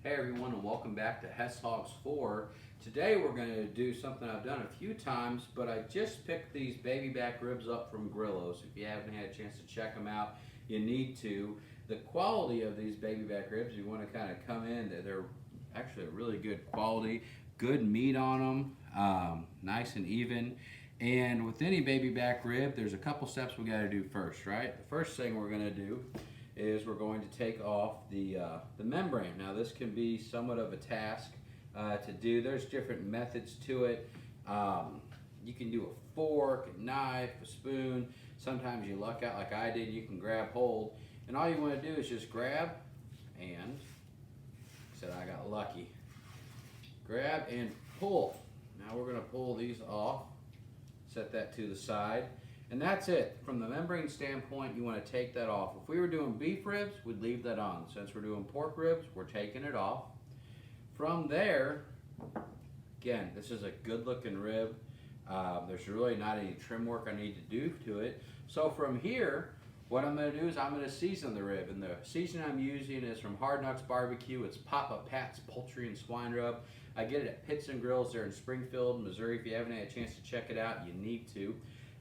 Hey everyone, and welcome back to Hess Hogs 4. Today we're going to do something I've done a few times, but I just picked these baby back ribs up from Grillo's. If you haven't had a chance to check them out, you need to. The quality of these baby back ribs, you want to kind of come in, they're actually a really good quality, good meat on them, nice and even. And with any baby back rib, there's a couple steps we got to do first, right? The first thing we're going to do is we're going to take off the membrane. Now this can be somewhat of a task to do. There's different methods to it. You can do a fork, a knife, a spoon. Sometimes you luck out like I did, you can grab hold. And all you want to do is just grab and, said I got lucky. Grab and pull. Now we're going to pull these off. Set that to the side. And that's it. From the membrane standpoint, you want to take that off. If we were doing beef ribs, we'd leave that on. Since we're doing pork ribs, we're taking it off. From there, again, this is a good looking rib. There's really not any trim work I need to do to it. So from here, what I'm going to do is I'm going to season the rib. And the seasoning I'm using is from Hard Knocks Barbecue. It's Papa Pat's Poultry and Swine Rub. I get it at Pits and Grills there in Springfield, Missouri. If you haven't had a chance to check it out, you need to.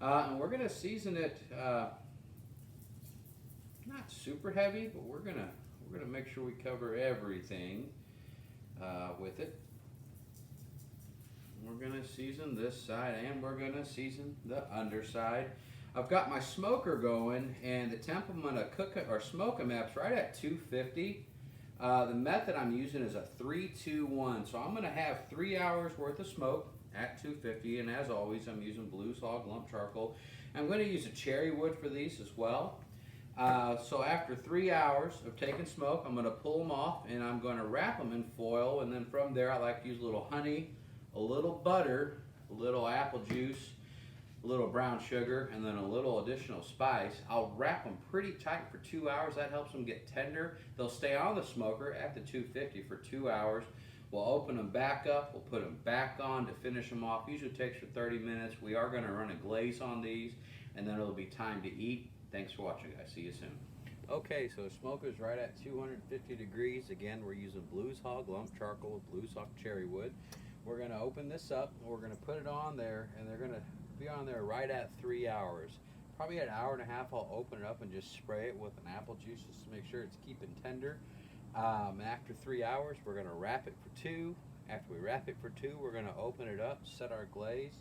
And we're going to season it not super heavy, but we're gonna make sure we cover everything with it. We're going to season this side and we're going to season the underside. I've got my smoker going, and the temp I'm going to cook it or smoke them at right at 250. The method I'm using is a 3-2-1, so I'm going to have 3 hours worth of smoke at 250, and as always I'm using Blues Hog lump charcoal. I'm going to use a cherry wood for these as well. So after 3 hours of taking smoke, I'm going to pull them off and I'm going to wrap them in foil, and then from there I like to use a little honey, a little butter, a little apple juice, a little brown sugar, and then a little additional spice. I'll wrap them pretty tight for 2 hours. That helps them get tender. They'll stay on the smoker at the 250 for 2 hours. We'll open them back up, we'll put them back on to finish them off. Usually takes for 30 minutes. We are going to run a glaze on these, and then it'll be time to eat. Thanks for watching, guys. See you soon. Okay, so smoker's right at 250 degrees. Again, we're using Blues Hog lump charcoal with Blues Hog cherry wood. We're going to open this up, and we're going to put it on there, and they're going to be on there right at 3 hours. Probably an hour and a half, I'll open it up and just spray it with an apple juice just to make sure it's keeping tender. After 3 hours, we're going to wrap it for 2. After we wrap it for 2, we're going to open it up, set our glaze,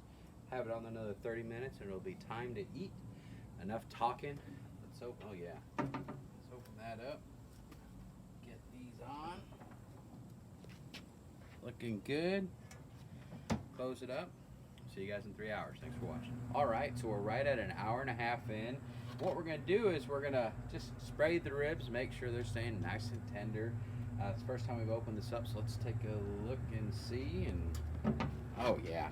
have it on another 30 minutes, and it'll be time to eat. Enough talking. Let's open, oh yeah. Let's open that up. Get these on. Looking good. Close it up. See you guys in 3 hours. Thanks for watching. All right, so we're right at an hour and a half in. What we're going to do is we're going to just spray the ribs, make sure they're staying nice and tender. It's the first time we've opened this up, so let's take a look and see. And oh yeah,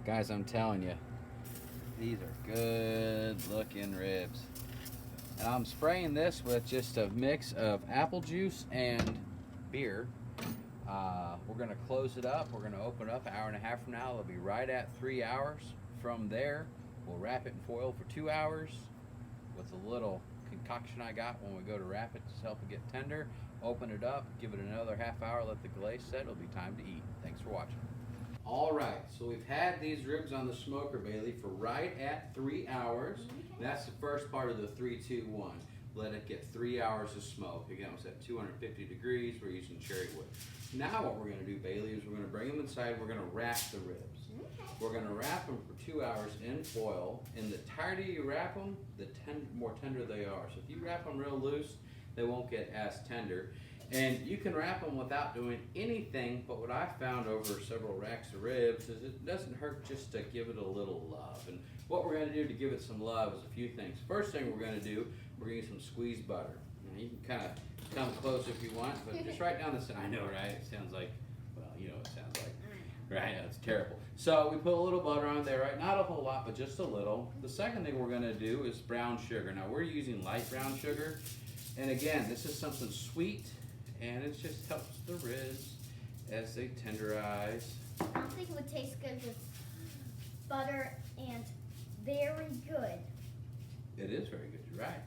guys, I'm telling you, these are good looking ribs. And I'm spraying this with just a mix of apple juice and beer. We're going to close it up. We're going to open it up an hour and a half from now. It'll be right at 3 hours. From there, we'll wrap it in foil for 2 hours with a little concoction I got when we go to wrap it to help it get tender. Open it up, give it another half hour, let the glaze set. It'll be time to eat. Thanks for watching. All right, so we've had these ribs on the smoker, Bailey, for right at 3 hours. That's the first part of the 3-2-1. Let it get 3 hours of smoke. Again, it's at 250 degrees. We're using cherry wood. Now what we're going to do, Bailey, is we're going to bring them inside. We're going to wrap the ribs. We're going to wrap them for 2 hours in foil. And the tighter you wrap them, the more tender they are. So if you wrap them real loose, they won't get as tender. And you can wrap them without doing anything, but what I found over several racks of ribs is it doesn't hurt just to give it a little love. And what we're going to do to give it some love is a few things. First thing we're going to do, we're going to use some squeezed butter. You can kind of come close if you want, but just right down the center. I know, right? It sounds like, well, you know what it sounds like. Right? It's terrible. So we put a little butter on there, right? Not a whole lot, but just a little. The second thing we're going to do is brown sugar. Now we're using light brown sugar. And again, this is something sweet, and it just helps the ribs as they tenderize. I don't think it would taste good with butter and very good. It is very good, you're right.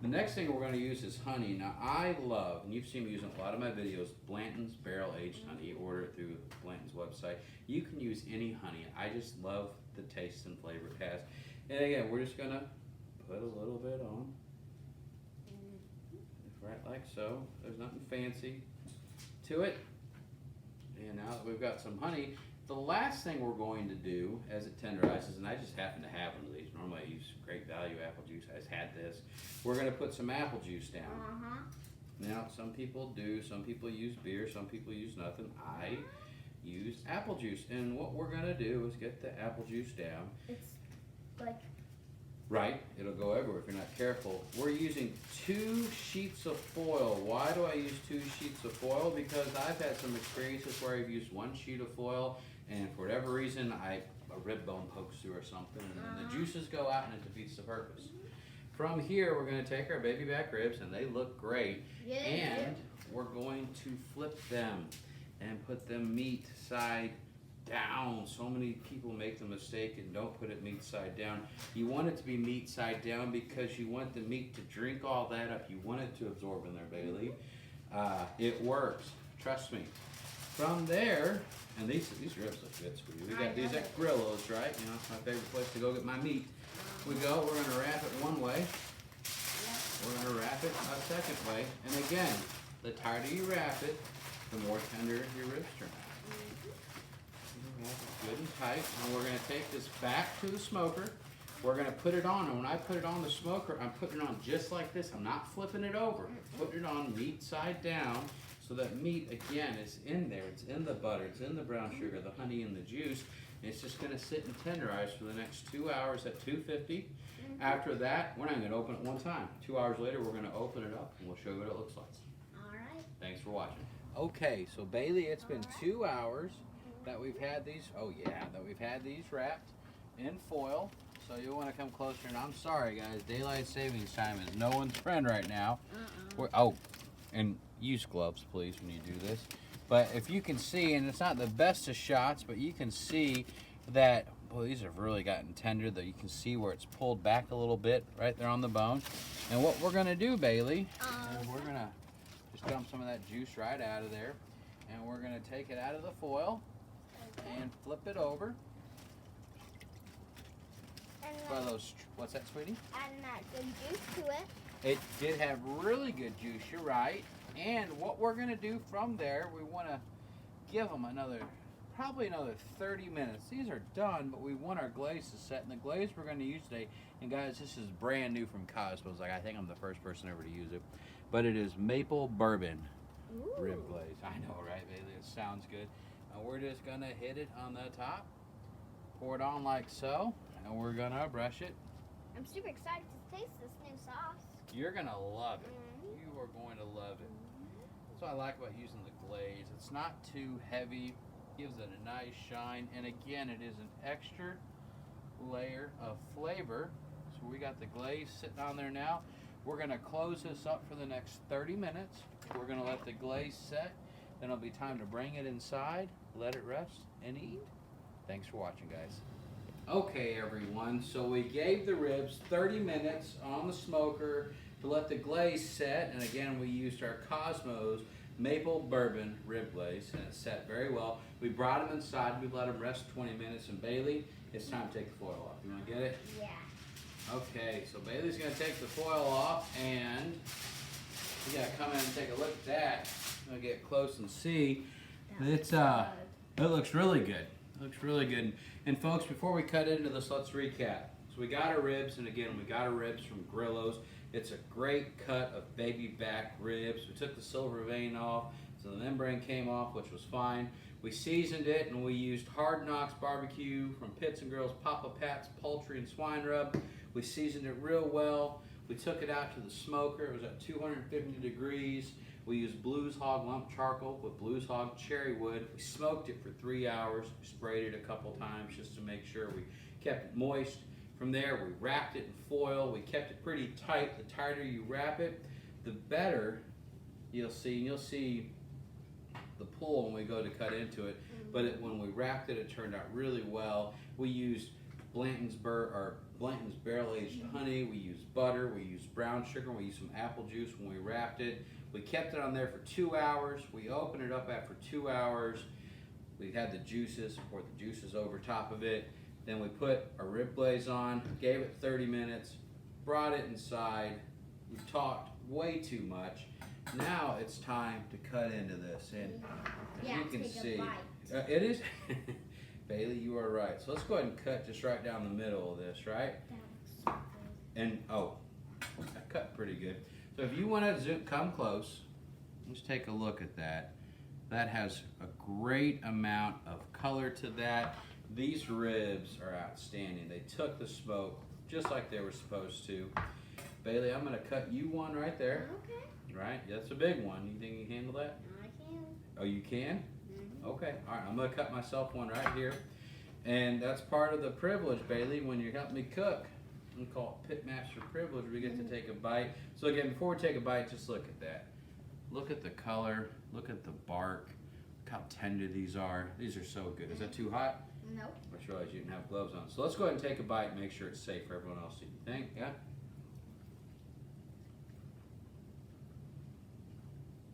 The next thing we're going to use is honey. Now I love, and you've seen me using a lot of my videos, Blanton's Barrel Aged Honey. You order it through Blanton's website. You can use any honey. I just love the taste and flavor it has. And again, we're just going to put a little bit on. Right like so. There's nothing fancy to it. And now that we've got some honey, the last thing we're going to do as it tenderizes, and I just happen to have one of these. Normally I use Great Value apple juice. I just had this. We're going to put some apple juice down. Now, some people do. Some people use beer. Some people use nothing. I use apple juice. And what we're going to do is get the apple juice down. It's like... Right, it'll go everywhere if you're not careful. We're using 2 sheets of foil. Why do I use 2 sheets of foil? Because I've had some experiences where I've used 1 sheet of foil and for whatever reason a rib bone pokes through or something and then the juices go out and it defeats the purpose. From here we're going to take our baby back ribs and they look great and we're going to flip them and put them meat side down. So many people make the mistake and don't put it meat side down. You want it to be meat side down because you want the meat to drink all that up. You want it to absorb in there, Bailey. It works. Trust me. From there, and these ribs look good, sweetie. We got these at Grillo's, right? You know, it's my favorite place to go get my meat. We're going to wrap it one way. We're going to wrap it a second way. And again, the tighter you wrap it, the more tender your ribs turn out. Good and tight, and we're going to take this back to the smoker. We're going to put it on, and when I put it on the smoker, I'm putting it on just like this. I'm not flipping it over. Putting it on meat side down so that meat, again, is in there. It's in the butter, it's in the brown sugar, the honey, and the juice. And it's just going to sit and tenderize for the next 2 hours at 250. After that, we're not going to open it one time. 2 hours later, we're going to open it up, and we'll show you what it looks like. All right. Thanks for watching. Okay, so Bailey, it's been 2 hours that we've had these, wrapped in foil. So you'll want to come closer, and I'm sorry guys, daylight savings time is no one's friend right now. And use gloves please when you do this. But if you can see, and it's not the best of shots, but you can see that, boy, these have really gotten tender, that you can see where it's pulled back a little bit right there on the bone. And what we're gonna do, Bailey, is we're gonna just dump some of that juice right out of there, and we're gonna take it out of the foil and flip it over. And What's that, sweetie? add that good juice to it. It did have really good juice, you're right. And what we're gonna do from there, we wanna give them probably another 30 minutes. These are done, but we want our glaze to set. And the glaze we're gonna use today, and guys, this is brand new from Cosmos. Like, I think I'm the first person ever to use it. But it is maple bourbon rib glaze. I know, right, Bailey? It sounds good. And we're just gonna hit it on the top, pour it on like so, and we're gonna brush it. I'm super excited to taste this new sauce. You're gonna love it. You are going to love it. That's what I like about using the glaze. It's not too heavy, gives it a nice shine, and again, it is an extra layer of flavor. So we got the glaze sitting on there now. We're gonna close this up for the next 30 minutes. We're gonna let the glaze set. Then it'll be time to bring it inside, let it rest, and eat. Thanks for watching, guys. Okay, everyone, so we gave the ribs 30 minutes on the smoker to let the glaze set, and again, we used our Cosmos maple bourbon rib glaze, and it set very well. We brought them inside, we let them rest 20 minutes, and Bailey, it's time to take the foil off. You wanna get it? Yeah. Okay, so Bailey's gonna take the foil off, and you gotta come in and take a look at that. I'm gonna get close and see. It looks really good. It looks really good. And folks, before we cut into this, let's recap. So we got our ribs, and again, we got our ribs from Grillo's. It's a great cut of baby back ribs. We took the silver vein off, so the membrane came off, which was fine. We seasoned it, and we used Hard Knocks barbecue from Pitts and Girls Papa Pat's poultry and swine rub. We seasoned it real well. We took it out to the smoker. It was at 250 degrees. We used Blues Hog lump charcoal with Blues Hog cherry wood. We smoked it for 3 hours. We sprayed it a couple times just to make sure we kept it moist. From there, we wrapped it in foil. We kept it pretty tight. The tighter you wrap it, the better you'll see. And you'll see the pull when we go to cut into it. But when we wrapped it, it turned out really well. We used Blanton's barrel-aged honey. We used butter. We used brown sugar. We used some apple juice when we wrapped it. We kept it on there for 2 hours. We opened it up after 2 hours. We had the juices, poured the juices over top of it. Then we put our rib glaze on, gave it 30 minutes, brought it inside. We talked way too much. Now it's time to cut into this. And as Yeah, you can take a see, bite. it is, Bailey, you are right. So let's go ahead and cut just right down the middle of this, right? That looks so good. And, oh, that cut pretty good. So if you want to come close, let's take a look at that. That has a great amount of color to that. These ribs are outstanding. They took the smoke just like they were supposed to. Bailey, I'm going to cut you one right there. Okay. Right? That's a big one. You think you can handle that? I can. Oh, you can? Mm-hmm. Okay. All right. I'm going to cut myself one right here. And that's part of the privilege, Bailey, when you help me cook. We call it Pitmaster privilege. We get to take a bite. So again, before we take a bite, just look at that. Look at the color. Look at the bark. Look how tender these are. These are so good. Is that too hot? Nope. I just realized you didn't have gloves on. So let's go ahead and take a bite and make sure it's safe for everyone else to eat. You think? Yeah?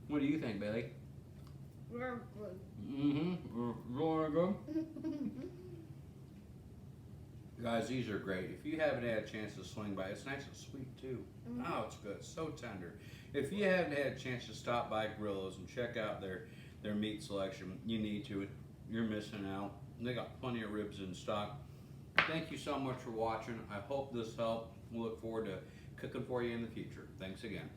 What do you think, Bailey? Real good. Mm-hmm. Really good. Guys, these are great. If you haven't had a chance to swing by, it's nice and sweet too. Mhm. Oh, it's good. So tender. If you haven't had a chance to stop by Grillo's and check out their meat selection, you need to. You're missing out. They got plenty of ribs in stock. Thank you so much for watching. I hope this helped. We look forward to cooking for you in the future. Thanks again.